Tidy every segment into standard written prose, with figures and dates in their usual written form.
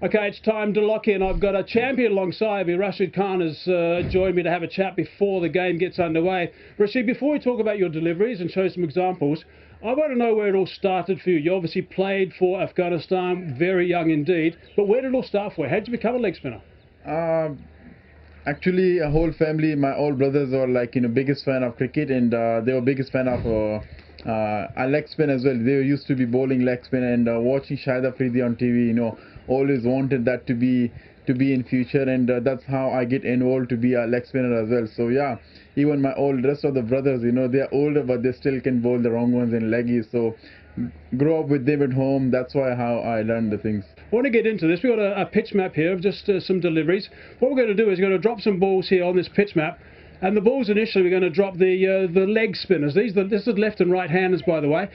Okay, it's time to lock in. I've got a champion alongside me. Rashid Khan has joined me to have a chat before the game gets underway. Rashid, before we talk about your deliveries and show some examples, I want to know where it all started for you. You obviously played for Afghanistan, very young indeed, but where did it all start for you? How did you become a leg spinner? Uh, Actually, a whole family, my all brothers are like biggest fan of cricket, and they were biggest fan of a leg spin as well. They used to be bowling leg spin and watching Shahid Afridi on TV. Always wanted that to be in future, and that's how I get involved to be a leg spinner as well. So yeah, even my all rest of the brothers, they are older, but they still can bowl the wrong ones in leggies. So grow up with them at home. That's why how I learned the things. I want to get into this. We've got a pitch map here of just some deliveries. What we're going to do is we're going to drop some balls here on this pitch map. And the balls initially we're going to drop the leg spinners. This is left and right handers, by the way.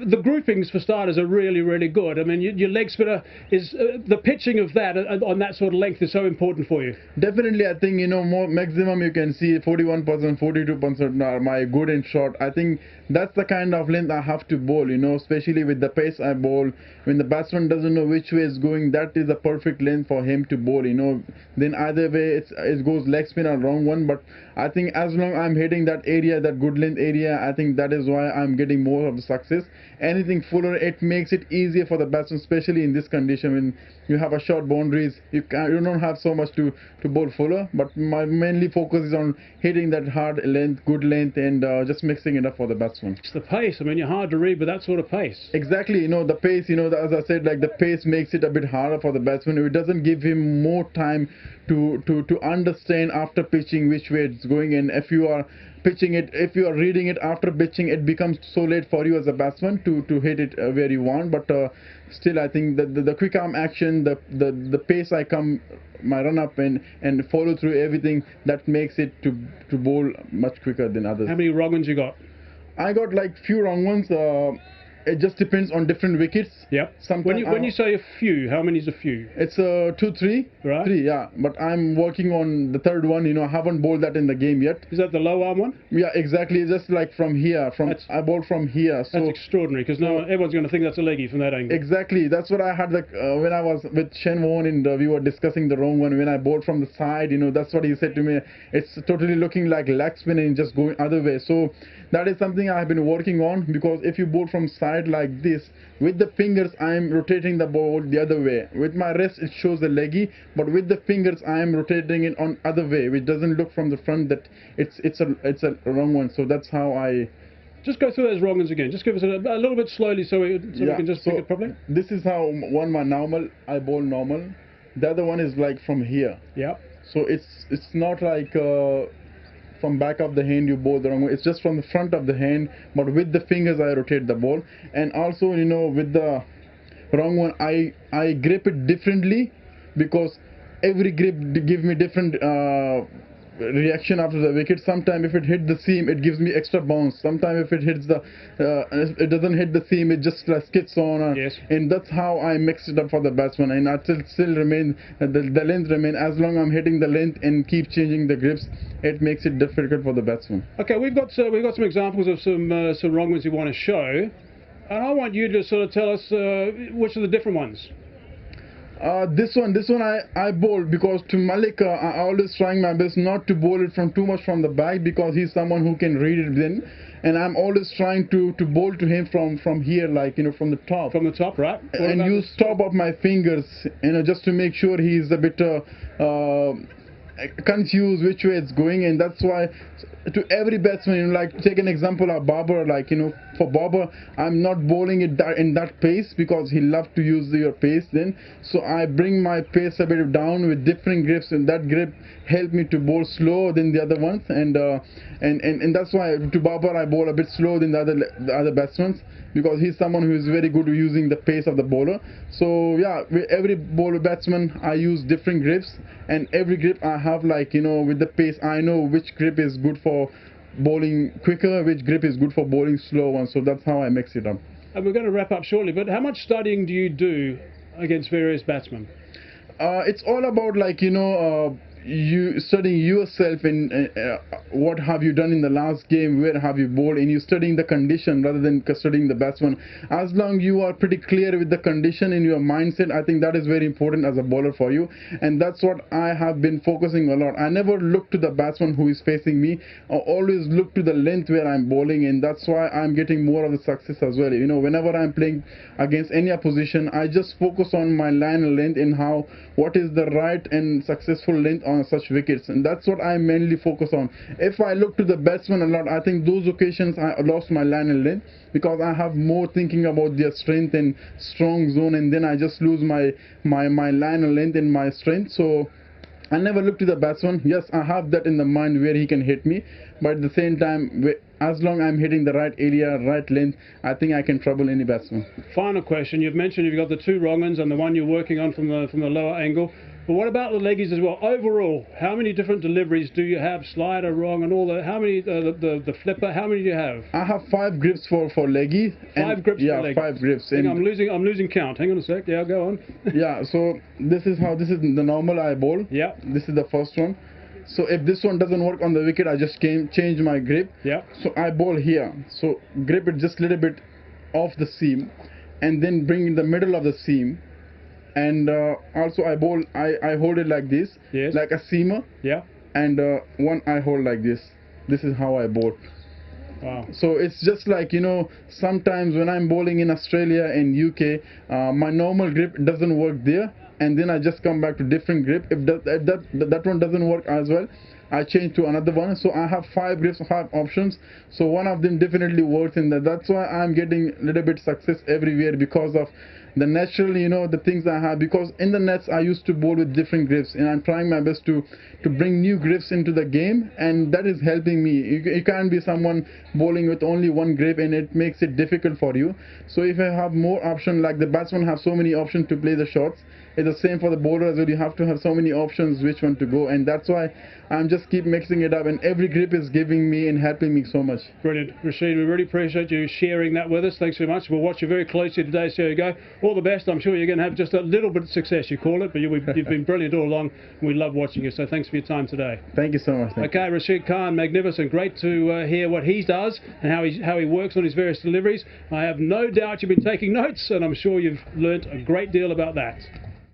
The groupings for starters are really, really good. I mean, your leg spinner is the pitching of that on that sort of length is so important for you. Definitely, I think more maximum you can see 41%, 42% are my good and short. I think that's the kind of length I have to bowl. Especially with the pace I bowl. When the batsman doesn't know which way it's going, that is a perfect length for him to bowl. Then either way it goes leg spin or wrong one. But I think as long I'm hitting that area, that good length area, I think that is why I'm getting more of the success. Anything fuller, it makes it easier for the batsman, especially in this condition when you have a short boundaries. You don't have so much to bowl fuller. But my mainly focus is on hitting that hard length, good length, and just mixing it up for the batsman. It's the pace. I mean, you're hard to read with that sort of pace. Exactly. The pace. As I said, like the pace makes it a bit harder for the batsman. It doesn't give him more time to understand after pitching which way it's going, and if you are pitching it, if you are reading it after pitching, it becomes so late for you as a batsman to hit it where you want. But still, I think that the quick arm action, the pace I come, my run up and follow through everything, that makes it to bowl much quicker than others. How many wrong ones you got? I got like few wrong ones. It just depends on different wickets. Yep. Sometimes when you say a few, how many is a few? It's 2, 3. Right. 3, yeah. But I'm working on the third one. I haven't bowled that in the game yet. Is that the low arm one? Yeah, exactly. Just like from here. I bowled from here. So that's extraordinary because everyone's going to think that's a leggy from that angle. Exactly. That's what I had when I was with Shen Won and we were discussing the wrong one. When I bowled from the side, that's what he said to me. It's totally looking like leg spin and just going other way. So that is something I've been working on, because if you bowl from side like this, with the fingers I am rotating the ball the other way. With my wrist it shows the leggy, but with the fingers I am rotating it on other way, which doesn't look from the front that it's a wrong one. So that's how I just go through those wrong ones again. Just give us a little bit slowly so we can just pick it properly. This is how my normal, I bowl normal. The other one is like from here. Yeah. So it's not like from back of the hand you bowl the wrong way. It's just from the front of the hand, but with the fingers I rotate the ball. And also with the wrong one I grip it differently, because every grip give me different reaction after the wicket. Sometimes if it hit the seam, it gives me extra bounce. Sometimes if it hits it doesn't hit the seam, it just skids on. Yes. And that's how I mix it up for the batsman. And I still remain the length remain. As long I'm hitting the length and keep changing the grips, it makes it difficult for the batsman. Okay, we've got some examples of some wrong ones you want to show, and I want you to sort of tell us which are the different ones. This one I bowled because to Malik, I always trying my best not to bowl it from too much from the back, because he's someone who can read it then, and I'm always trying to bowl to him from here, like from the top. From the top, right? And use top of my fingers, just to make sure he's a bit confused which way it's going. And that's why to every batsman, like take an example of Babar, like for Babar I'm not bowling it in that pace, because he loves to use your pace then. So I bring my pace a bit down with different grips, and that grip help me to bowl slower than the other ones. And that's why to Babar I bowl a bit slower than the other batsmen, because he's someone who is very good at using the pace of the bowler. So yeah, with every bowler batsman I use different grips, and every grip I have like with the pace I know which grip is good for bowling quicker, which grip is good for bowling slow one. So that's how I mix it up. And we're going to wrap up shortly, but how much studying do you do against various batsmen? It's all about like you studying yourself in what have you done in the last game, where have you bowled, and you studying the condition rather than studying the batsman. As long you are pretty clear with the condition in your mindset, I think that is very important as a bowler for you, and that's what I have been focusing a lot. I never look to the batsman who is facing me. I always look to the length where I'm bowling, and that's why I'm getting more of the success as well. You know, whenever I'm playing against any opposition, I just focus on my line and length and what is the right and successful length on such wickets, and that's what I mainly focus on. If I look to the batsman a lot, I think those occasions I lost my line and length, because I have more thinking about their strength and strong zone, and then I just lose my line and length and my strength. So I never look to the batsman. Yes, I have that in the mind where he can hit me, but at the same time, as long I'm hitting the right area, right length, I think I can trouble any batsman. Final question. You've mentioned you've got the 2 wrong uns and the one you're working on from the lower angle. But what about the leggies as well? Overall, how many different deliveries do you have? Slider, wrong, and all that. How many? The flipper. How many do you have? I have 5 grips for leggy. 5 grips. Yeah, for leggy. 5 grips. I'm losing count. Hang on a sec. Yeah, go on. Yeah. So this is the normal I bowl. Yeah. This is the first one. So if this one doesn't work on the wicket, I just change my grip. Yeah. So I bowl here. So grip it just a little bit off the seam, and then bring in the middle of the seam. And also I hold it like this, yes, like a seamer. Yeah. And one I hold like this. This is how I bowl. Wow. So it's just like, you know, sometimes when I'm bowling in Australia and UK, my normal grip doesn't work there, and then I just come back to different grip. If that one doesn't work as well, I change to another one. So I have 5 grips, 5 options. So one of them definitely works in that. That's why I'm getting a little bit success everywhere, because of the natural, you know, the things I have. Because in the nets I used to bowl with different grips, and I'm trying my best to bring new grips into the game, and that is helping me. You can't be someone bowling with only one grip, and it makes it difficult for you. So if I have more options, like the batsman have so many options to play the shots, it's the same for the bowler as well. You have to have so many options which one to go, and that's why I'm just keep mixing it up, and every grip is giving me and helping me so much. Brilliant. Rashid, we really appreciate you sharing that with us. Thanks very much. We'll watch you very closely today, see how you go. All the best. I'm sure you're going to have just a little bit of success, you call it, but you've been brilliant all along, and we love watching you, so thanks for your time today. Thank you so much. Okay, Rashid Khan, magnificent. Great to hear what he does and how he works on his various deliveries. I have no doubt you've been taking notes, and I'm sure you've learnt a great deal about that.